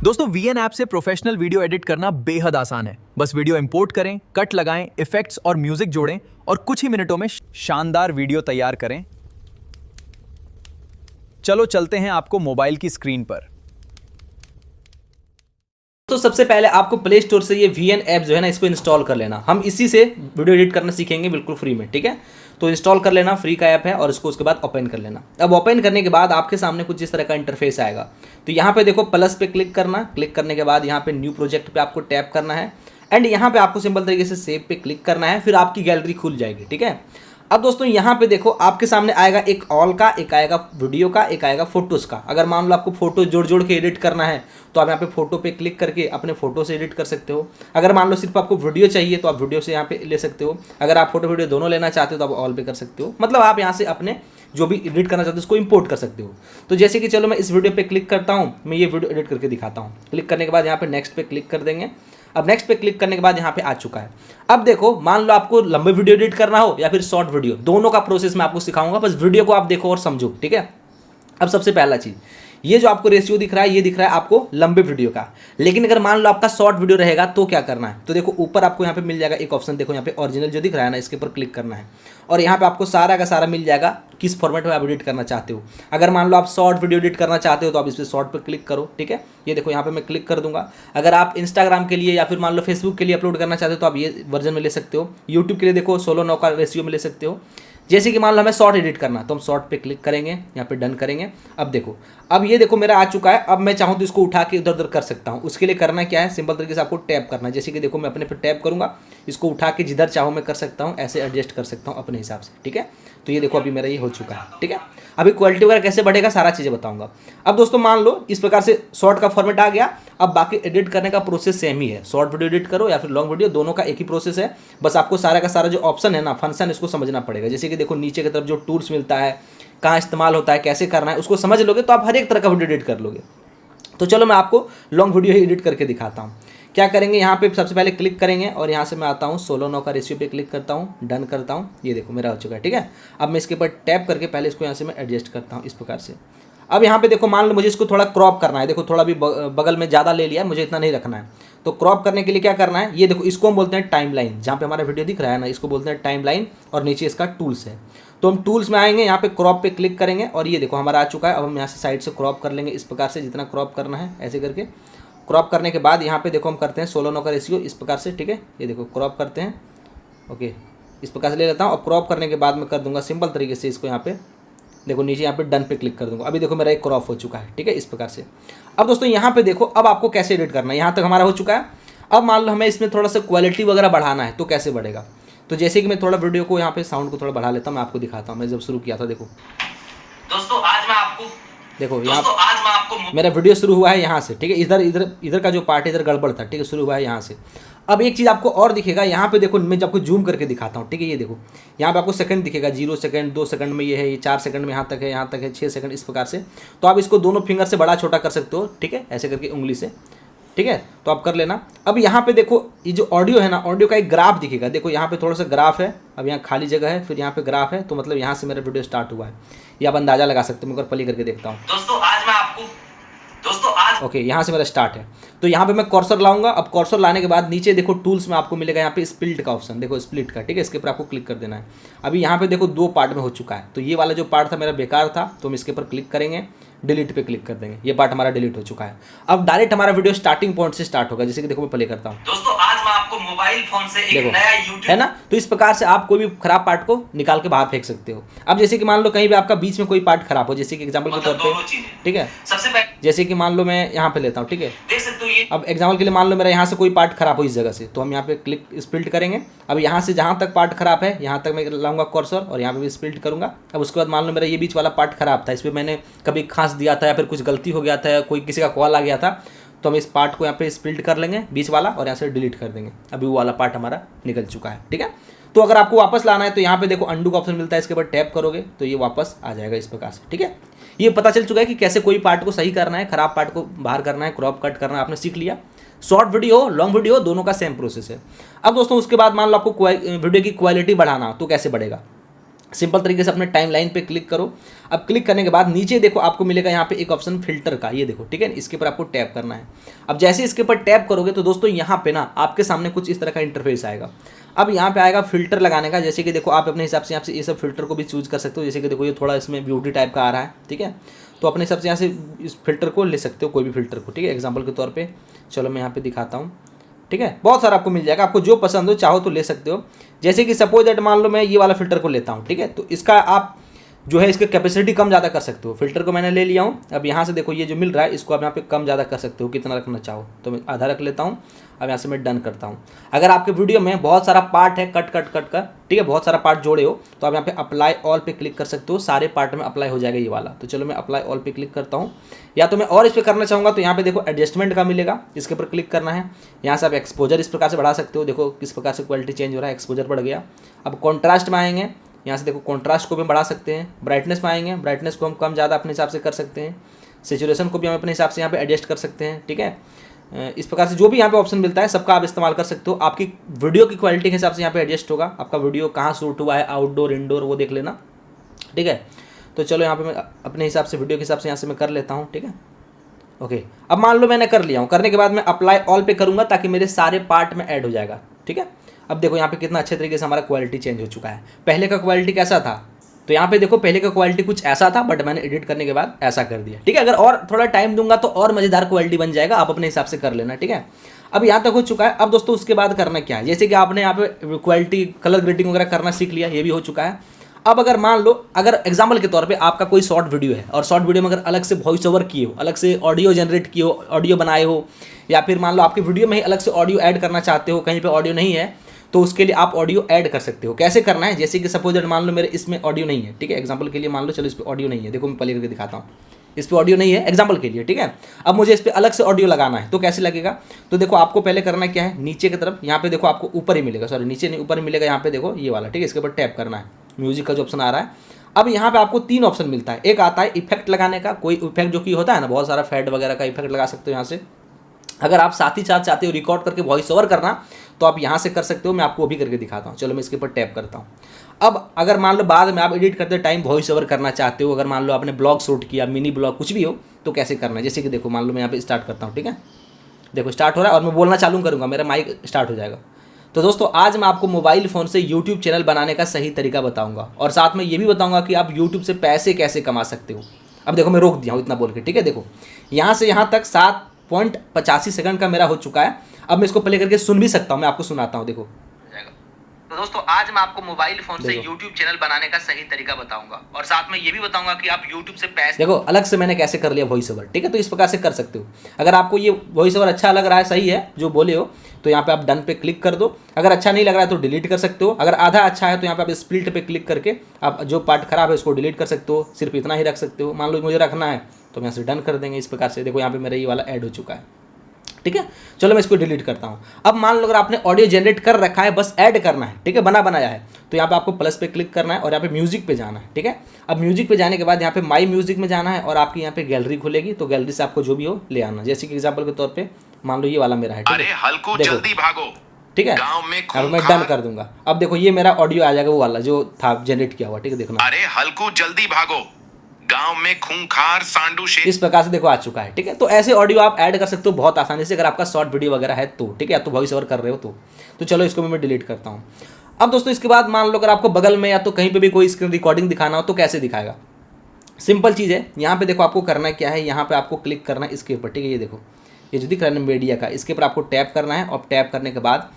दोस्तों VN app से professional video edit करना बेहद आसान है। बस वीडियो इंपोर्ट करें, कट लगाएं, इफेक्ट्स और म्यूजिक जोड़ें और कुछ ही मिनटों में शानदार वीडियो तैयार करें। चलो चलते हैं आपको मोबाइल की स्क्रीन पर। तो सबसे पहले आपको प्ले स्टोर से ये VN ऐप जो है ना, इसको इंस्टॉल कर लेना। हम इसी से वीडियो एडिट करना सीखेंगे बिल्कुल फ्री में, ठीक है। तो इंस्टॉल कर लेना, फ्री का ऐप है, और इसको उसके बाद ओपन कर लेना। अब ओपन करने के बाद आपके सामने कुछ इस तरह का इंटरफेस आएगा। तो यहाँ पे देखो प्लस पे क्लिक करना, क्लिक करने के बाद यहाँ पे न्यू प्रोजेक्ट पे आपको टैप करना है एंड यहाँ पे आपको सिंपल तरीके से सेव पे क्लिक करना है, फिर आपकी गैलरी खुल जाएगी, ठीक है। अब दोस्तों यहाँ पे देखो आपके सामने आएगा एक ऑल का, एक आएगा वीडियो का, एक आएगा फोटोज़ का। अगर मान लो आपको फोटो जोड़ जोड़ के एडिट करना है तो आप यहाँ पे फोटो पे क्लिक करके अपने फोटो से एडिट कर सकते हो। अगर मान लो सिर्फ आपको वीडियो चाहिए तो आप वीडियो से यहाँ पे ले सकते हो। अगर आप फोटो वीडियो दोनों लेना चाहते हो तो आप ऑल पे कर सकते हो। मतलब आप यहाँ से अपने जो भी एडिट करना चाहते हो उसको इंपोर्ट कर सकते हो। तो जैसे कि चलो मैं इस वीडियो पे क्लिक करता हूँ, मैं ये वीडियो एडिट करके दिखाता हूँ। क्लिक करने के बाद यहाँ पे नेक्स्ट पे क्लिक कर देंगे। अब नेक्स्ट पे क्लिक करने के बाद यहाँ पे आ चुका है। अब देखो मान लो आपको लंबे वीडियो एडिट करना हो या फिर शॉर्ट वीडियो, दोनों का प्रोसेस मैं आपको सिखाऊंगा, बस वीडियो को आप देखो और समझो, ठीक है। अब सबसे पहला चीज़, ये जो आपको रेशियो दिख रहा है, ये दिख रहा है आपको लंबे वीडियो का। लेकिन अगर मान लो आपका शॉर्ट वीडियो रहेगा तो क्या करना है, तो देखो ऊपर आपको यहाँ पे मिल जाएगा एक ऑप्शन, देखो यहाँ पे ओरिजिनल जो दिख रहा है ना, इसके ऊपर क्लिक करना है और यहाँ पे आपको सारा का सारा मिल जाएगा किस फॉर्मेट में आप एडिट करना चाहते हो। अगर मान लो आप शॉर्ट वीडियो एडिट करना चाहते हो तो आप इस पर शॉर्ट पर क्लिक करो, ठीक है। ये देखो यहाँ पे मैं क्लिक कर दूंगा। अगर आप इंस्टाग्राम के लिए या फिर मान लो फेसबुक के लिए अपलोड करना चाहते हो तो आप ये वर्जन में ले सकते हो। यूट्यूब के लिए देखो 16:9 का रेशियो में ले सकते हो। जैसे कि मान लो हमें शॉर्ट एडिट करना तो हम शॉर्ट पे क्लिक करेंगे, यहाँ पे डन करेंगे। अब देखो, अब ये देखो मेरा आ चुका है। अब मैं चाहूँ तो इसको उठा के इधर उधर कर सकता हूँ। उसके लिए करना क्या है, सिंपल तरीके से आपको टैप करना है। जैसे कि देखो मैं अपने पे टैप करूँगा, इसको उठा के जिधर चाहूँ मैं कर सकता हूँ, ऐसे एडजस्ट कर सकता हूँ अपने हिसाब से, ठीक है। तो ये देखो अभी मेरा ये हो चुका है, ठीक है। अभी क्वालिटी वगैरह कैसे बढ़ेगा सारा चीज़ें बताऊँगा। अब दोस्तों मान लो इस प्रकार से शॉर्ट का फॉर्मेट आ गया। अब बाकी एडिट करने का प्रोसेस सेम ही है। शॉर्ट वीडियो एडिट करो या फिर लॉन्ग वीडियो, दोनों का एक ही प्रोसेस है। बस आपको सारा का सारा जो ऑप्शन है ना, फंक्शन, इसको समझना पड़ेगा। जैसे कि देखो नीचे की तरफ जो टूल्स मिलता है, कहाँ इस्तेमाल होता है, कैसे करना है, उसको समझ लोगे तो आप हर एक तरह का वीडियो एडिट कर लोगे। तो चलो मैं आपको लॉन्ग वीडियो ही एडिट करके दिखाता हूँ। क्या करेंगे, यहाँ पे सबसे पहले क्लिक करेंगे और यहाँ से मैं आता हूँ 16:9 का रेशियो पे क्लिक करता हूँ, डन करता हूँ। ये देखो मेरा हो चुका है, ठीक है। अब मैं इसके ऊपर टैप करके पहले इसको यहाँ से मैं एडजस्ट करता हूँ इस प्रकार से। अब यहाँ पे देखो मान लो मुझे इसको थोड़ा क्रॉप करना है। देखो थोड़ा भी बगल में ज़्यादा ले लिया है, मुझे इतना नहीं रखना है। तो क्रॉप करने के लिए क्या करना है, ये देखो इसको हम बोलते हैं टाइम लाइन। जहाँ पे हमारा वीडियो दिख रहा है ना, इसको बोलते हैं टाइम लाइन और नीचे इसका टूल्स है। तो हम टूल्स में आएंगे, यहाँ पे क्रॉप पे क्लिक करेंगे और ये देखो हमारा आ चुका है। अब हम यहाँ से साइड से क्रॉप कर लेंगे इस प्रकार से, जितना क्रॉप करना है ऐसे करके। क्रॉप करने के बाद यहाँ पे देखो हम करते हैं 16:9 का रेशियो इस प्रकार से, ठीक है। ये देखो क्रॉप करते हैं, ओके, इस प्रकार से ले लेता हूँ। और क्रॉप करने के बाद मैं कर दूंगा सिंपल तरीके से इसको, यहाँ पे देखो नीचे यहाँ पे डन पे क्लिक कर दूंगा। अभी देखो मेरा एक क्रॉप हो चुका है, ठीक है, इस प्रकार से। अब दोस्तों यहाँ पे देखो अब आपको कैसे एडिट करना है, यहाँ तक हमारा हो चुका है। अब मान लो हमें इसमें थोड़ा सा क्वालिटी वगैरह बढ़ाना है तो कैसे बढ़ेगा। तो जैसे कि मैं थोड़ा वीडियो को यहाँ पे साउंड को थोड़ा बढ़ा लेता हूँ, मैं आपको दिखाता हूँ। मैं जब शुरू किया था, देखो दोस्तों आज मैं आपको मेरा वीडियो शुरू हुआ है यहाँ से, ठीक है। इधर इधर इधर का जो पार्ट है इधर गड़बड़ था, ठीक है, शुरू हुआ है यहाँ से। अब एक चीज़ आपको और दिखेगा, यहाँ पे देखो मैं जब आपको जूम करके दिखाता हूँ, ठीक है। ये देखो यहाँ पे आपको सेकंड दिखेगा, 0 सेकंड, 2 सेकंड में ये है, ये 4 सेकंड में यहाँ तक है, यहाँ तक है 6 सेकंड, इस प्रकार से। तो आप इसको दोनों फिंगर से बड़ा छोटा कर सकते हो, ठीक है, ऐसे करके उंगली से, ठीक है। तो आप कर लेना। अब यहाँ पे देखो ये जो ऑडियो है ना, ऑडियो का एक ग्राफ दिखेगा। देखो यहाँ पे थोड़ा सा ग्राफ है, अब यहाँ खाली जगह है, फिर यहाँ पे ग्राफ है, तो मतलब यहाँ से मेरा वीडियो स्टार्ट हुआ है। ये आप अंदाजा लगा सकते हो। मैं प्ले करके देखता हूँ। ओके, यहाँ से मेरा स्टार्ट है। तो यहाँ पे मैं कर्सर लाऊंगा। अब कर्सर लाने के बाद नीचे देखो टूल्स में आपको मिलेगा यहाँ पे स्प्लिट का ऑप्शन, देखो स्प्लिट का, ठीक है। इसके ऊपर आपको क्लिक कर देना है। अभी यहाँ पे देखो 2 पार्ट में हो चुका है। तो ये वाला जो पार्ट था मेरा बेकार था, तो हम इसके ऊपर क्लिक करेंगे, डिलीट पे क्लिक कर देंगे। ये पार्ट हमारा डिलीट हो चुका है। अब डायरेक्ट हमारा वीडियो स्टार्टिंग पॉइंट से स्टार्ट होगा। जैसे कि देखो मैं प्ले करता हूँ, दोस्तों आज मैं आपको मोबाइल फोन से एक नया यूट्यूब है ना। तो इस प्रकार से आप कोई भी खराब पार्ट को निकाल के बाहर फेंक सकते हो। अब जैसे कि मान लो कहीं भी आपका बीच में कोई पार्ट खराब हो, जैसे कि एग्जांपल के तौर पे, ठीक है, सबसे पहले जैसे कि मान लो मैं यहाँ पे लेता हूँ, ठीक है, देख सकते हो ये। अब एग्जांपल के लिए मान लो मेरा यहाँ से कोई पार्ट खराब हो इस जगह से, तो हम यहाँ पे क्लिक स्प्लिट करेंगे। अब यहाँ से जहाँ तक पार्ट खराब है यहाँ तक मैं लाऊंगा कर्सर और यहाँ पे भी स्प्लिट करूँगा। अब उसके बाद मान लो मेरा ये बीच वाला पार्ट खराब था, इस पर मैंने कभी खांस दिया था या फिर कुछ गलती हो गया था या कोई किसी का कॉल आ गया था, तो हम इस पार्ट को यहाँ पे स्प्लिट कर लेंगे बीच वाला और यहाँ से डिलीट कर देंगे। अभी वो वाला पार्ट हमारा निकल चुका है, ठीक है। तो अगर आपको वापस लाना है तो यहाँ पे देखो अंडू का ऑप्शन मिलता है, इसके ऊपर टैप करोगे तो ये वापस आ जाएगा इस प्रकार से, ठीक है। ये पता चल चुका है कि कैसे कोई पार्ट को सही करना है, खराब पार्ट को बाहर करना है, क्रॉप कट करना है, आपने सीख लिया। शॉर्ट वीडियो लॉन्ग वीडियो दोनों का सेम प्रोसेस है। अब दोस्तों उसके बाद मान लो आपको वीडियो की क्वालिटी बढ़ाना, तो कैसे बढ़ेगा। सिंपल तरीके से अपने टाइम लाइन पर क्लिक करो। अब क्लिक करने के बाद नीचे देखो आपको मिलेगा यहाँ पे एक ऑप्शन फिल्टर का, ये देखो, ठीक है। इसके ऊपर आपको टैप करना है। अब जैसे इसके ऊपर टैप करोगे तो दोस्तों यहाँ पे ना आपके सामने कुछ इस तरह का इंटरफेस आएगा। अब यहाँ पे आएगा फिल्टर लगाने का, जैसे कि देखो आप अपने हिसाब से यहाँ से ये सब फिल्टर को भी चूज कर सकते हो। जैसे कि देखो ये थोड़ा इसमें ब्यूटी टाइप का आ रहा है, ठीक है, तो अपने हिसाब से यहाँ से इस फिल्टर को ले सकते हो, कोई भी फिल्टर को, ठीक है। एग्जाम्पल के तौर पर चलो मैं यहाँ पे दिखाता हूँ, ठीक है। बहुत सारा आपको मिल जाएगा, आपको जो पसंद हो चाहो तो ले सकते हो। जैसे कि सपोज दैट मान लो मैं ये वाला फिल्टर को लेता हूँ, ठीक है, तो इसका आप जो है इसकी कैपेसिटी कम ज़्यादा कर सकते हो। फिल्टर को मैंने ले लिया हूँ। अब यहाँ से देखो ये जो मिल रहा है इसको आप यहाँ पे कम ज़्यादा कर सकते हो, कितना रखना चाहो। तो मैं आधा रख लेता हूँ। अब यहाँ से मैं डन करता हूँ। अगर आपके वीडियो में बहुत सारा पार्ट है कट कर, ठीक है, बहुत सारा पार्ट जोड़े हो, तो आप यहाँ पे अप्लाई ऑल पे क्लिक कर सकते हो, सारे पार्ट में अप्लाई हो जाएगा ये वाला। तो चलो मैं अप्लाई ऑल पे क्लिक करता हूँ। या तो मैं और इस पर करना चाहूँगा तो यहाँ पे देखो एडजस्टमेंट का मिलेगा, इसके ऊपर क्लिक करना है। यहाँ से आप एक्सपोजर इस प्रकार से बढ़ा सकते हो, देखो किस प्रकार से क्वालिटी चेंज हो रहा है, एक्सपोजर बढ़ गया। अब कॉन्ट्रास्ट में आएंगे, यहाँ से देखो कॉन्ट्रास्ट को भी बढ़ा सकते हैं। ब्राइटनेस में आएंगे, ब्राइटनेस को हम कम ज़्यादा अपने हिसाब से कर सकते हैं। सेचुरेशन को भी हम अपने हिसाब से यहाँ पे एडजस्ट कर सकते हैं, ठीक है। इस प्रकार से जो भी यहाँ पे ऑप्शन मिलता है सबका आप इस्तेमाल कर सकते हो। आपकी वीडियो की क्वालिटी के हिसाब से यहाँ पे एडजस्ट होगा। आपका वीडियो कहाँ शूट हुआ है, आउटडोर इंडोर, वो देख लेना, ठीक है। तो चलो यहाँ पे मैं अपने हिसाब से वीडियो के हिसाब से यहाँ से मैं कर लेता हूँ, ठीक है, ओके। अब मान लो मैंने कर लिया हूँ, करने के बाद मैं अप्लाई ऑल पे करूँगा ताकि मेरे सारे पार्ट में ऐड हो जाएगा, ठीक है। अब देखो यहाँ पे कितना अच्छे तरीके से हमारा क्वालिटी चेंज हो चुका है। पहले का क्वालिटी कैसा था, तो यहाँ पे देखो पहले का क्वालिटी कुछ ऐसा था, बट मैंने एडिट करने के बाद ऐसा कर दिया, ठीक है। अगर और थोड़ा टाइम दूंगा तो और मज़ेदार क्वालिटी बन जाएगा, आप अपने हिसाब से कर लेना, ठीक है। अब यहाँ तक हो चुका है। अब दोस्तों उसके बाद करना क्या है, जैसे कि आपने यहाँ पे क्वालिटी कलर ग्रेडिंग वगैरह करना सीख लिया, ये भी हो चुका है। अब अगर मान लो अगर एग्जाम्पल के तौर पे आपका कोई शॉर्ट वीडियो है और शॉर्ट वीडियो में अगर अलग से वॉइस ओवर किए हो, अलग से ऑडियो जनरेट किए हो, ऑडियो बनाए हो, या फिर मान लो आपकी वीडियो में ही अलग से ऑडियो ऐड करना चाहते हो, कहीं पे ऑडियो नहीं है, तो उसके लिए आप ऑडियो ऐड कर सकते हो। कैसे करना है, जैसे कि सपोज दैट मान लो मेरे इसमें ऑडियो नहीं है, ठीक है, एग्जाम्पल के लिए मान लो, चलो इस पर ऑडियो नहीं है, देखो मैं प्ले करके दिखाता हूँ, इस पर ऑडियो नहीं है एग्जाम्पल के लिए, ठीक है। अब मुझे इस पर अलग से ऑडियो लगाना है, तो कैसे लगेगा, तो देखो आपको पहले करना क्या है, नीचे की तरफ यहाँ पे देखो आपको ऊपर ही मिलेगा, सॉरी नीचे नहीं ऊपर ही मिलेगा, यहाँ पे देखो ये वाला, ठीक है, इसके ऊपर टैप करना है, म्यूजिक का जो ऑप्शन आ रहा है। अब यहाँ पे आपको 3 ऑप्शन मिलता है। एक आता है इफेक्ट लगाने का, कोई इफेक्ट जो कि होता है ना, बहुत सारा फैड वगैरह का इफेक्ट लगा सकते हो यहाँ से। अगर आप साथ ही साथ चाहते हो रिकॉर्ड करके वॉइस ओवर करना, तो आप यहाँ से कर सकते हो, मैं आपको वो भी करके दिखाता हूँ। चलो मैं इसके ऊपर टैप करता हूँ। अब अगर मान लो बाद में आप एडिट करते टाइम वॉइस ओवर करना चाहते हो, अगर मान लो आपने ब्लॉग शूट किया, मिनी ब्लॉग कुछ भी हो, तो कैसे करना है, जैसे कि देखो मान लो मैं यहाँ पे स्टार्ट करता हूँ, ठीक है, देखो स्टार्ट हो रहा है और मैं बोलना चालू करूँगा, मेरा माइक स्टार्ट हो जाएगा। तो दोस्तों आज मैं आपको मोबाइल फ़ोन से यूट्यूब चैनल बनाने का सही तरीका बताऊँगा, और साथ में ये भी बताऊँगा कि आप यूट्यूब से पैसे कैसे कमा सकते हो। अब देखो मैं रोक दिया हूँ इतना बोल के, ठीक है, देखो यहाँ से यहाँ तक 7.85 सेकंड का मेरा हो चुका है। अब मैं इसको प्ले करके सुन भी सकता हूँ, मैं आपको सुनाता हूँ, देखो। तो दोस्तों आज मैं आपको मोबाइल फोन से YouTube चैनल बनाने का सही तरीका बताऊंगा, और साथ में ये भी बताऊंगा कि आप YouTube से पैसे, देखो अलग से मैंने कैसे कर लिया वॉइस ओवर, ठीक है। तो इस प्रकार से कर सकते हो। अगर आपको ये वॉइस ओवर अच्छा लग रहा है, सही है जो बोले हो, तो यहाँ पे आप डन पे क्लिक कर दो। अगर अच्छा नहीं लग रहा है तो डिलीट कर सकते हो। अगर आधा अच्छा है तो यहाँ पे आप स्प्लिट पे क्लिक करके आप जो पार्ट खराब है उसको डिलीट कर सकते हो, सिर्फ इतना ही रख सकते हो। मान लो मुझे रखना है तो हम यहाँ से डन कर देंगे। इस प्रकार से देखो यहाँ पे मेरा ये वाला ऐड हो चुका है, ठीक है। चलो मैं इसको डिलीट करता हूँ। अब मान लो अगर आपने ऑडियो जनरेट कर रखा है, बस ऐड करना है, ठीक है, बनाया है, तो यहाँ पे आपको प्लस पे क्लिक करना है और यहाँ पे म्यूजिक पे जाना है, ठीक है। अब म्यूजिक पे जाने के बाद यहाँ पे माई म्यूजिक में जाना है और आपकी यहाँ पे गैलरी खुलेगी, तो गैलरी से आपको जो भी हो ले आना। जैसे कि एग्जाम्पल के तौर पे मान लो ये वाला मेरा है, ठीक है, जल्दी भागो, ठीक है। अब मैं डन कर दूंगा। अब देखो ये मेरा ऑडियो आ जाएगा, वो वाला जो था जनरेट किया हुआ, ठीक है, देखना। अरे हल्कू जल्दी भागो, गांव में खूंखार सांडू शेर, इस प्रकार से देखो आ चुका है, ठीक है। तो ऐसे ऑडियो आप ऐड कर सकते हो बहुत आसानी से, अगर आपका शॉर्ट वीडियो वगैरह है तो, ठीक है, या तो वॉइस ओवर कर रहे हो तो चलो इसको मैं डिलीट करता हूँ। अब दोस्तों इसके बाद मान लो अगर आपको बगल में या तो कहीं पे भी कोई स्क्रीन रिकॉर्डिंग दिखाना हो तो कैसे दिखाएगा। सिंपल चीज़ है, यहाँ पे देखो आपको करना क्या है, यहाँ पे आपको क्लिक करना है इसके ऊपर, ठीक है, ये देखो ये जो दिख रहा है ना मीडिया का, इसके ऊपर आपको टैप करना है और टैप करने के बाद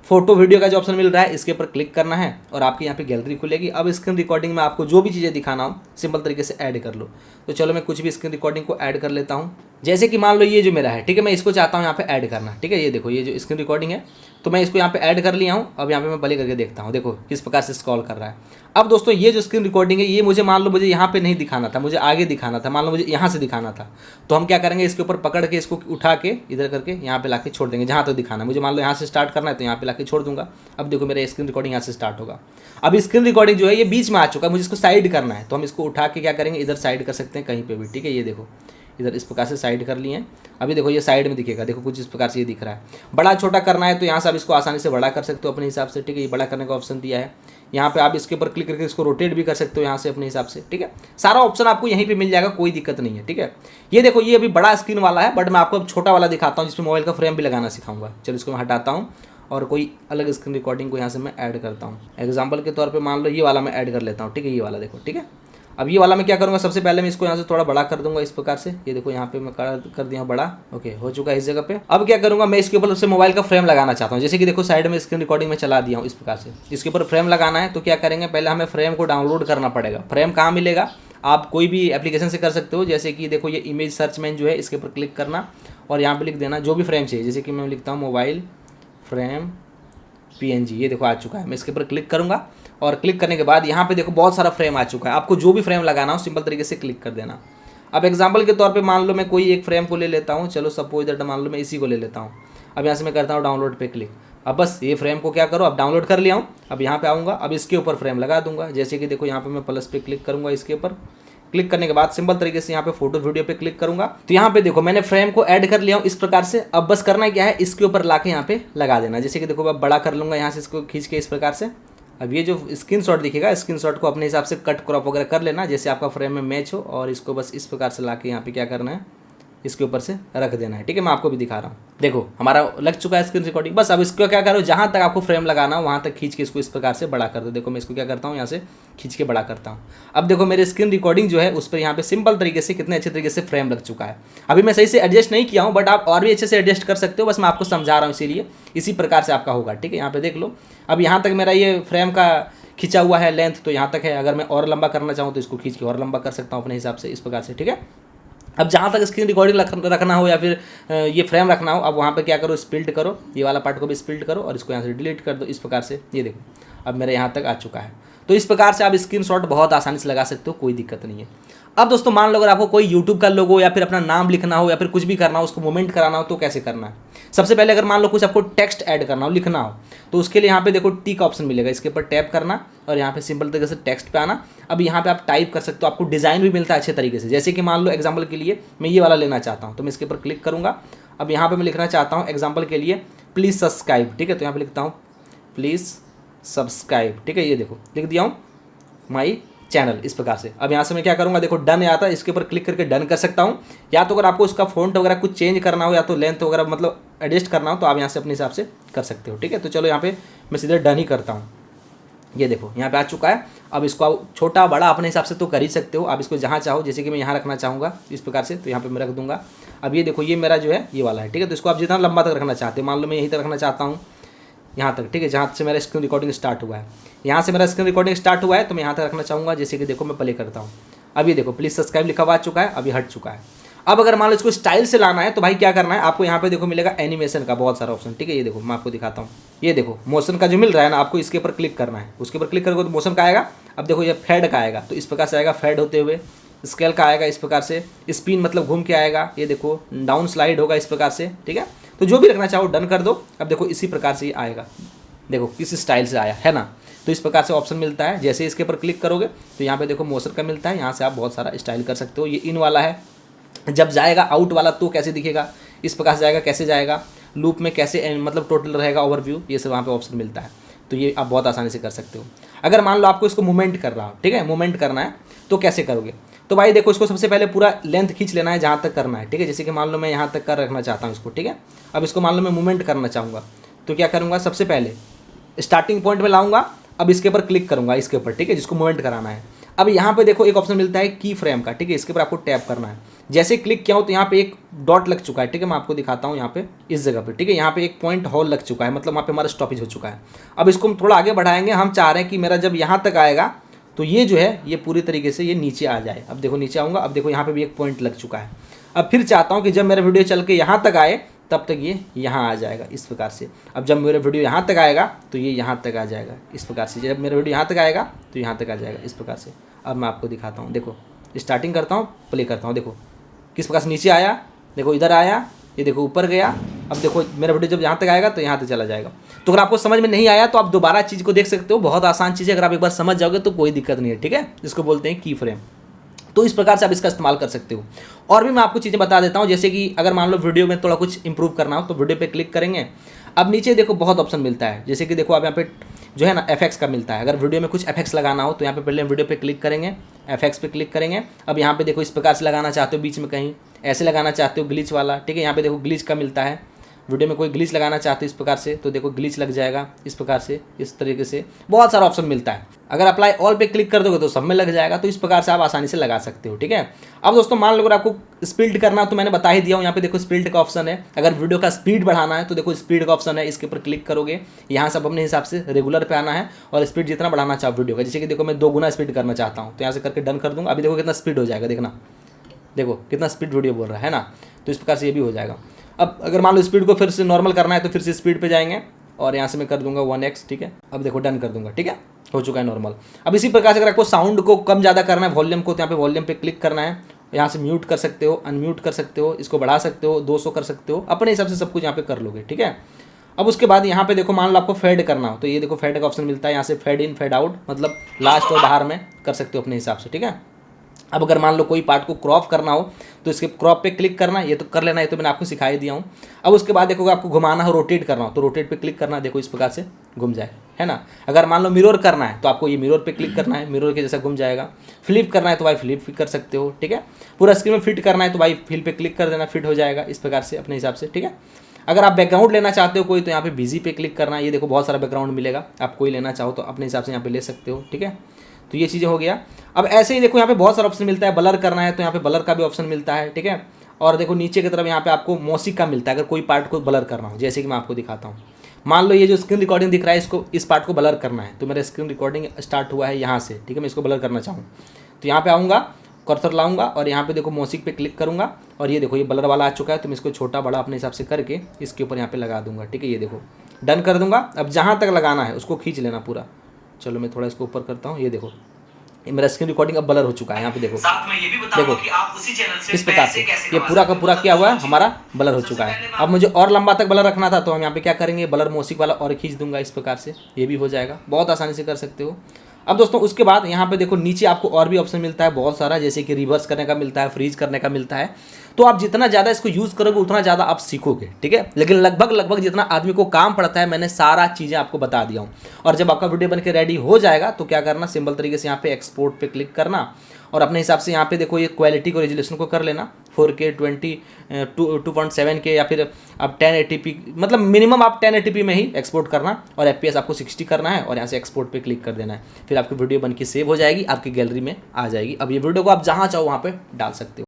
फोटो वीडियो का जो ऑप्शन मिल रहा है इसके ऊपर क्लिक करना है और आपकी यहाँ पे गैलरी खुलेगी। अब स्क्रीन रिकॉर्डिंग में आपको जो भी चीज़ें दिखाना हो सिंपल तरीके से ऐड कर लो। तो चलो मैं कुछ भी स्क्रीन रिकॉर्डिंग को ऐड कर लेता हूँ। जैसे कि मान लो ये जो मेरा है, ठीक है, मैं इसको चाहता हूँ यहाँ पे ऐड करना, ठीक है, ये देखो ये जो स्क्रीन रिकॉर्डिंग है, तो मैं इसको यहाँ पे ऐड कर लिया हूँ। अब यहाँ पे मैं प्ले करके देखता हूँ, देखो किस प्रकार से स्क्रॉल कर रहा है। अब दोस्तों ये जो स्क्रीन रिकॉर्डिंग है, ये मुझे मान लो मुझे यहाँ पे नहीं दिखाना था, मुझे आगे दिखाना था, मान लो मुझे यहाँ से दिखाना था, तो हम क्या करेंगे, इसके ऊपर पकड़ के इसको उठा के इधर करके यहाँ पे लाके छोड़ देंगे जहाँ तक दिखाना है। मुझे मान लो यहाँ से स्टार्ट करना है तो यहाँ पे लाके छोड़ दूंगा। अब देखो मेरा स्क्रीन रिकॉर्डिंग यहाँ से स्टार्ट होगा। अब स्क्रीन रिकॉर्डिंग जो है ये बीच में आ चुका है, मुझे इसको साइड करना है, तो हम इसको उठा के क्या करेंगे, इधर साइड कर सकते हैं कहीं पे भी, ठीक है, ये देखो इधर इस प्रकार से साइड कर लिए हैं। अभी देखो ये साइड में दिखेगा, देखो कुछ इस प्रकार से ये दिख रहा है। बड़ा छोटा करना है तो यहाँ से आप इसको आसानी से बड़ा कर सकते हो अपने हिसाब से, ठीक है, ये बड़ा करने का ऑप्शन दिया है। यहाँ पे आप इसके ऊपर क्लिक करके इसको रोटेट भी कर सकते हो यहाँ से अपने हिसाब से, ठीक है। सारा ऑप्शन आपको यहीं पे मिल जाएगा, कोई दिक्कत नहीं है, ठीक है। ये देखो ये अभी बड़ा स्क्रीन वाला है, बट मैं आपको अब छोटा वाला दिखाता हूँ जिसमें मोबाइल का फ्रेम भी लगाना सिखाऊंगा। चलो इसको मैं हटाता हूँ और कोई अलग स्क्रीन रिकॉर्डिंग को यहाँ से मैं ऐड करता हूँ। एग्जाम्पल के तौर पर मान लो ये वाला मैं ऐड कर लेता हूँ, ठीक है। ये वाला देखो, ठीक है। अब ये वाला मैं क्या करूँगा, सबसे पहले मैं इसको यहाँ से थोड़ा बड़ा कर दूंगा इस प्रकार से। ये देखो यहाँ पे मैं कर दिया बड़ा, ओके हो चुका है इस जगह पे। अब क्या करूँगा, मैं इसके ऊपर से मोबाइल का फ्रेम लगाना चाहता हूँ। जैसे कि देखो साइड में स्क्रीन रिकॉर्डिंग में चला दिया हूँ इस प्रकार से। इसके ऊपर फ्रेम लगाना है तो क्या करेंगे, पहले हमें फ्रेम को डाउनलोड करना पड़ेगा। फ्रेम कहाँ मिलेगा, आप कोई भी एप्लीकेशन से कर सकते हो। जैसे कि देखो ये इमेज सर्च मैन जो है, इसके ऊपर क्लिक करना और यहाँ पर लिख देना जो भी फ्रेम चाहिए। जैसे कि मैं लिखता हूँ मोबाइल फ्रेम PNG, ये देखो आ चुका है। मैं इसके ऊपर क्लिक करूँगा और क्लिक करने के बाद यहाँ पे देखो बहुत सारा फ्रेम आ चुका है। आपको जो भी फ्रेम लगाना हो सिंपल तरीके से क्लिक कर देना। अब एग्जांपल के तौर पे मान लो मैं कोई एक फ्रेम को ले लेता हूँ, चलो सपोज दैट मान लो मैं इसी को ले लेता हूँ। अब यहाँ से मैं करता हूँ डाउनलोड पे क्लिक। अब बस ये फ्रेम को क्या करो, अब डाउनलोड कर लिया हूँ। अब यहाँ पे आऊँगा, अब इसके ऊपर फ्रेम लगा दूंगा। जैसे कि देखो यहाँ पे मैं प्लस पे क्लिक करूँगा, इसके ऊपर क्लिक करने के बाद सिंपल तरीके से यहाँ पे फोटो वीडियो पे क्लिक करूंगा। तो यहाँ पे देखो मैंने फ्रेम को ऐड कर लिया हूँ इस प्रकार से। अब बस करना क्या है, इसके ऊपर लाके यहाँ पे लगा देना। जैसे कि देखो मैं बड़ा कर लूँगा यहाँ से इसको खींच के इस प्रकार से। अब ये जो स्क्रीनशॉट दिखेगा, स्क्रीनशॉट को अपने हिसाब से कट क्रॉप वगैरह कर लेना जैसे आपका फ्रेम में मैच हो, और इसको बस इस प्रकार से लाके यहाँ पे क्या करना है, इसके ऊपर से रख देना है, ठीक है। मैं आपको भी दिखा रहा हूँ, देखो हमारा लग चुका है स्क्रीन रिकॉर्डिंग। बस अब इसको क्या करो, जहाँ तक आपको फ्रेम लगाना हो वहाँ तक खींच के इसको इस प्रकार से बड़ा कर दो। देखो मैं इसको क्या करता हूँ, यहाँ से खींच के बड़ा करता हूँ। अब देखो मेरे स्क्रीन रिकॉर्डिंग जो है उस पर यहाँ पे सिंपल तरीके से कितने अच्छे तरीके से फ्रेम लग चुका है। अभी मैं सही से एडजस्ट नहीं किया हूँ, बट आप और भी अच्छे से एडजस्ट कर सकते हो। बस मैं आपको समझा रहा हूँ, इसीलिए इसी प्रकार से आपका होगा, ठीक है। यहाँ पे देख लो, अब यहाँ तक मेरा ये फ्रेम का खींचा हुआ है लेंथ, तो यहाँ तक है। अगर मैं और लंबा करना चाहूँ तो इसको खींच के और लंबा कर सकता हूँ अपने हिसाब से इस प्रकार से, ठीक है। अब जहाँ तक स्क्रीन रिकॉर्डिंग रखना हो या फिर ये फ्रेम रखना हो, अब वहाँ पे क्या करो, स्प्लिट करो, ये वाला पार्ट को भी स्प्लिट करो और इसको यहाँ से डिलीट कर दो इस प्रकार से। ये देखो अब मेरे यहाँ तक आ चुका है। तो इस प्रकार से आप स्क्रीनशॉट बहुत आसानी से लगा सकते हो, कोई दिक्कत नहीं है। अब दोस्तों मान लो अगर आपको कोई यूट्यूब का लोगो या फिर अपना नाम लिखना हो या फिर कुछ भी करना हो, उसको मूवमेंट कराना हो, तो कैसे करना है। सबसे पहले अगर मान लो कुछ आपको टेक्स्ट ऐड करना हो, लिखना हो, तो उसके लिए यहाँ पे देखो टी का ऑप्शन मिलेगा, इसके ऊपर टैप करना और यहाँ पे सिंपल तरीके से टेक्स्ट पे आना। अब यहाँ पे आप टाइप कर सकते हो, आपको डिज़ाइन भी मिलता है अच्छे तरीके से। जैसे कि मान लो एग्जाम्पल के लिए मैं ये वाला लेना चाहता हूँ, तो मैं इसके ऊपर क्लिक करूँगा। अब यहाँ पर मैं लिखना चाहता हूँ एग्जाम्पल के लिए प्लीज़ सब्सक्राइब, ठीक है। तो यहाँ पर लिखता हूँ प्लीज़ सब्सक्राइब, ठीक है। ये देखो लिख दिया हूँ माई चैनल इस प्रकार से। अब यहाँ से मैं क्या करूँगा, देखो डन आता है, इसके ऊपर क्लिक करके डन कर सकता हूँ। या तो अगर आपको इसका फ़ॉन्ट वगैरह कुछ चेंज करना हो या तो लेंथ वगैरह मतलब एडजस्ट करना हो, तो आप यहाँ से अपने हिसाब से कर सकते हो, ठीक है। तो चलो यहाँ पे मैं सीधे डन ही करता हूँ। ये देखो यहाँ पे आ चुका है। अब इसको आप छोटा बड़ा अपने हिसाब से तो कर ही सकते हो, आप इसको जहाँ चाहो। जैसे कि मैं यहाँ रखना चाहूँगा इस प्रकार से, तो यहाँ पर मैं रख दूँगा। अब ये देखो ये मेरा जो है ये वाला है, ठीक है। तो इसको आप जितना लंबा तक रखना चाहते हो, मान लो मैं यहीं तक रखना चाहता हूँ, यहाँ तक, ठीक है, जहाँ से मेरा स्क्रीन रिकॉर्डिंग स्टार्ट हुआ है। यहाँ से मेरा स्क्रीन रिकॉर्डिंग स्टार्ट हुआ है तो मैं यहाँ तक रखना चाहूँगा। जैसे कि देखो मैं प्ले करता हूँ, अब ये देखो प्लीज़ सब्सक्राइब लिखा हुआ आ चुका है, अभी हट चुका है। अब अगर मान लो इसको स्टाइल से लाना है तो भाई क्या करना है, आपको यहाँ पे देखो मिलेगा एनिमेशन का बहुत सारा ऑप्शन, ठीक है। ये देखो मैं आपको दिखाता हूँ, ये देखो मोशन का जो मिल रहा है ना, आपको इसके ऊपर क्लिक करना है। उसके ऊपर क्लिक करोगे तो मोशन का आएगा। अब देखो ये फेड का आएगा, तो इस प्रकार से आएगा फेड होते हुए। स्केल का आएगा इस प्रकार से, स्पिन मतलब घूम के आएगा। ये देखो डाउन स्लाइड होगा इस प्रकार से, ठीक है। तो जो भी रखना चाहो डन कर दो। अब देखो इसी प्रकार से ये आएगा, देखो किस स्टाइल से आया है ना। तो इस प्रकार से ऑप्शन मिलता है। जैसे इसके ऊपर क्लिक करोगे तो यहाँ पे देखो मोशन का मिलता है, यहाँ से आप बहुत सारा स्टाइल कर सकते हो। ये इन वाला है, जब जाएगा आउट वाला तो कैसे दिखेगा, इस प्रकार से जाएगा, कैसे जाएगा, लूप में कैसे मतलब टोटल रहेगा ओवरव्यू, ये सब वहाँ पे ऑप्शन मिलता है। तो ये आप बहुत आसानी से कर सकते हो। अगर मान लो आपको इसको मूवमेंट कर रहा हो, ठीक है, मूवमेंट करना है तो कैसे करोगे। तो भाई देखो इसको सबसे पहले पूरा लेंथ खींच लेना है जहाँ तक करना है, ठीक है। जैसे कि मान लो मैं यहाँ तक कर रखना चाहता हूँ इसको, ठीक है। अब इसको मान लो मैं मूवमेंट करना चाहूँगा तो क्या करूँगा, सबसे पहले स्टार्टिंग पॉइंट में लाऊंगा। अब इसके ऊपर क्लिक करूंगा इसके ऊपर, ठीक है, जिसको मूवमेंट कराना है। अब यहाँ पे देखो एक ऑप्शन मिलता है की फ्रेम का, ठीक है। इसके ऊपर आपको टैप करना है। जैसे क्लिक किया हो तो यहाँ पे एक डॉट लग चुका है, ठीक है। मैं आपको दिखाता हूँ यहाँ पे इस जगह पे, ठीक है। यहाँ पे एक पॉइंट होल लग चुका है, मतलब वहाँ पे हमारा स्टॉपेज हो चुका है। अब इसको हम थोड़ा आगे बढ़ाएंगे। हम चाह रहे हैं कि मेरा जब यहाँ तक आएगा तो ये जो है ये पूरी तरीके से ये नीचे आ जाए। अब देखो नीचे आऊँगा, अब देखो यहाँ पे भी एक पॉइंट लग चुका है। अब फिर चाहता हूँ कि जब मेरा वीडियो चल के यहाँ तक आए तब तक ये यहाँ आ जाएगा इस प्रकार से। अब जब मेरा वीडियो यहाँ तक आएगा तो ये यहाँ तक आ जाएगा इस प्रकार से। जब मेरा वीडियो यहाँ तक आएगा तो यहाँ तक आ जाएगा इस प्रकार से। अब मैं आपको दिखाता हूँ, देखो स्टार्टिंग करता हूँ, प्ले करता हूँ, देखो किस प्रकार से नीचे आया, देखो इधर आया, ये देखो ऊपर गया। अब देखो मेरा वीडियो जब यहाँ तक आएगा तो यहाँ तक चला जाएगा। तो अगर आपको समझ में नहीं आया तो आप दोबारा चीज़ को देख सकते हो, बहुत आसान चीज़ है। अगर आप एक बार समझ जाओगे तो कोई दिक्कत नहीं है, ठीक है। जिसको बोलते हैं की फ्रेम। तो इस प्रकार से आप इसका इस्तेमाल कर सकते हो। और भी मैं आपको चीज़ें बता देता हूँ, जैसे कि अगर मान लो वीडियो में थोड़ा कुछ इंप्रूव करना हो तो वीडियो पे क्लिक करेंगे। अब नीचे देखो बहुत ऑप्शन मिलता है, जैसे कि देखो आप यहाँ पे जो है ना एफएक्स का मिलता है। अगर वीडियो में कुछ एफएक्स लगाना हो तो यहाँ पे पहले वीडियो पे क्लिक करेंगे, एफएक्स पे क्लिक करेंगे। अब यहाँ पे देखो इस प्रकार से लगाना चाहते हो, बीच में कहीं ऐसे लगाना चाहते हो ग्लिच वाला, ठीक है। यहाँ पे देखो ग्लिच का मिलता है, वीडियो में कोई ग्लिच लगाना चाहते हो इस प्रकार से तो देखो ग्लिच लग जाएगा इस प्रकार से, इस तरीके से बहुत सारा ऑप्शन मिलता है। अगर अप्लाई ऑल पे क्लिक कर दोगे तो सब में लग जाएगा। तो इस प्रकार से आप आसानी से लगा सकते हो, ठीक है। अब दोस्तों मान लो अगर आपको स्पीड करना है तो मैंने बता ही दिया हूँ, यहाँ पे देखो स्पीड का ऑप्शन है। अगर वीडियो का स्पीड बढ़ाना है तो देखो स्पीड का ऑप्शन है, इसके ऊपर क्लिक करोगे। यहाँ से अपने हिसाब से रेगुलर पे आना है और स्पीड जितना बढ़ाना चाहो वीडियो का, जैसे कि देखो मैं 2 गुना स्पीड करना चाहता हूँ तो यहाँ से करके डन कर दूँगा। अभी देखो कितना स्पीड हो जाएगा, देखना देखो कितना स्पीड वीडियो बोल रहा है ना। तो इस प्रकार से ये भी हो जाएगा। अब अगर मान लो स्पीड को फिर से नॉर्मल करना है तो फिर से स्पीड पे जाएंगे और यहाँ से मैं कर दूंगा 1x, ठीक है। अब देखो डन कर दूंगा, ठीक है, हो चुका है नॉर्मल। अब इसी प्रकार से अगर आपको साउंड को कम ज़्यादा करना है, वॉल्यूम को, तो यहाँ पे वॉल्यूम पे क्लिक करना है। यहाँ से म्यूट कर सकते हो, अनम्यूट कर सकते हो, इसको बढ़ा सकते हो, 200 कर सकते हो, अपने हिसाब से सब कुछ यहाँ पे कर लोगे, ठीक है। अब उसके बाद यहाँ पे देखो मान लो आपको फेड करना हो तो ये देखो फेड का ऑप्शन मिलता है। यहाँ से फेड इन फेड आउट मतलब लास्ट और बाहर में कर सकते हो अपने हिसाब से, ठीक है। अब अगर मान लो कोई पार्ट को क्रॉप करना हो तो इसके क्रॉप पे क्लिक करना, ये तो कर लेना, ये तो मैंने आपको सिखाई दिया हूँ। अब उसके बाद देखो आपको घुमाना हो, रोटेट करना हो तो रोटेट पे क्लिक करना, देखो इस प्रकार से घूम जाए, है ना। अगर मान लो मिरर करना है तो आपको ये मिरर पे क्लिक करना है, मिरर के जैसा घूम जाएगा। फ्लिप करना है तो भाई फ्लिप भी कर सकते हो, ठीक है। पूरा स्क्रीन में फिट करना है तो भाई फिल पे क्लिक कर देना, फिट हो जाएगा इस प्रकार से अपने हिसाब से, ठीक है। अगर आप बैकग्राउंड लेना चाहते हो कोई तो यहाँ पे बिजी पे क्लिक करना है। ये देखो बहुत सारा बैकग्राउंड मिलेगा, आप कोई लेना चाहो तो अपने हिसाब से यहाँ पे ले सकते हो, ठीक है। तो ये चीज़ें हो गया। अब ऐसे ही देखो यहाँ पे बहुत सारा ऑप्शन मिलता है। ब्लर करना है तो यहाँ पे ब्लर का भी ऑप्शन मिलता है, ठीक है। और देखो नीचे की तरफ यहाँ पे आपको मौसिक का मिलता है, अगर कोई पार्ट को ब्लर करना हो, जैसे कि मैं आपको दिखाता हूँ। मान लो ये जो स्क्रीन रिकॉर्डिंग दिख रहा है, इसको इस पार्ट को ब्लर करना है तो मेरा स्क्रीन रिकॉर्डिंग स्टार्ट हुआ है यहाँ से, ठीक है। मैं इसको ब्लर करना चाहूँ तो यहाँ पे आऊँगा, कर्सर लाऊंगा और यहाँ पे देखो मौसिक पे क्लिक करूँगा और ये देखो ये ब्लर वाला आ चुका है। तो मैं इसको छोटा बड़ा अपने हिसाब से करके इसके ऊपर यहाँ पे लगा दूंगा, ठीक है। ये देखो डन कर दूंगा। अब जहाँ तक लगाना है उसको खींच लेना पूरा। चलो मैं थोड़ा इसको ऊपर करता हूँ, ये देखो मेरा स्क्रीन रिकॉर्डिंग अब ब्लर हो चुका है। यहाँ पे देखो देखो कि आप उसी चैनल से इस प्रकार से ये पूरा का पूरा क्या हुआ है, हमारा ब्लर हो चुका है। अब मुझे और लंबा तक ब्लर रखना था तो हम यहाँ पे क्या करेंगे, ब्लर मौसिक वाला और खींच दूंगा इस प्रकार से, ये भी हो जाएगा। बहुत आसानी से कर सकते हो। अब दोस्तों उसके बाद यहाँ पे देखो नीचे आपको और भी ऑप्शन मिलता है बहुत सारा, जैसे कि रिवर्स करने का मिलता है, फ्रीज करने का मिलता है। तो आप जितना ज़्यादा इसको यूज़ करोगे उतना ज़्यादा आप सीखोगे, ठीक है। लेकिन लगभग जितना आदमी को काम पड़ता है मैंने सारा चीज़ें आपको बता दिया हूँ। और जब आपका वीडियो बन के रेडी हो जाएगा तो क्या करना, सिंपल तरीके से यहाँ पे एक्सपोर्ट पे क्लिक करना और अपने हिसाब से यहाँ पे देखो ये क्वालिटी को, रेजोल्यूशन को कर लेना 4K 2.7K या फिर आप 1080p, मतलब मिनिमम आप 1080p में ही एक्सपोर्ट करना और FPS आपको 60 करना है और यहाँ से एक्सपोर्ट पे क्लिक कर देना है। फिर आपकी वीडियो बन के सेव हो जाएगी, आपकी गैलरी में आ जाएगी। अब ये वीडियो को आप जहाँ चाहो वहाँ पे डाल सकते हो।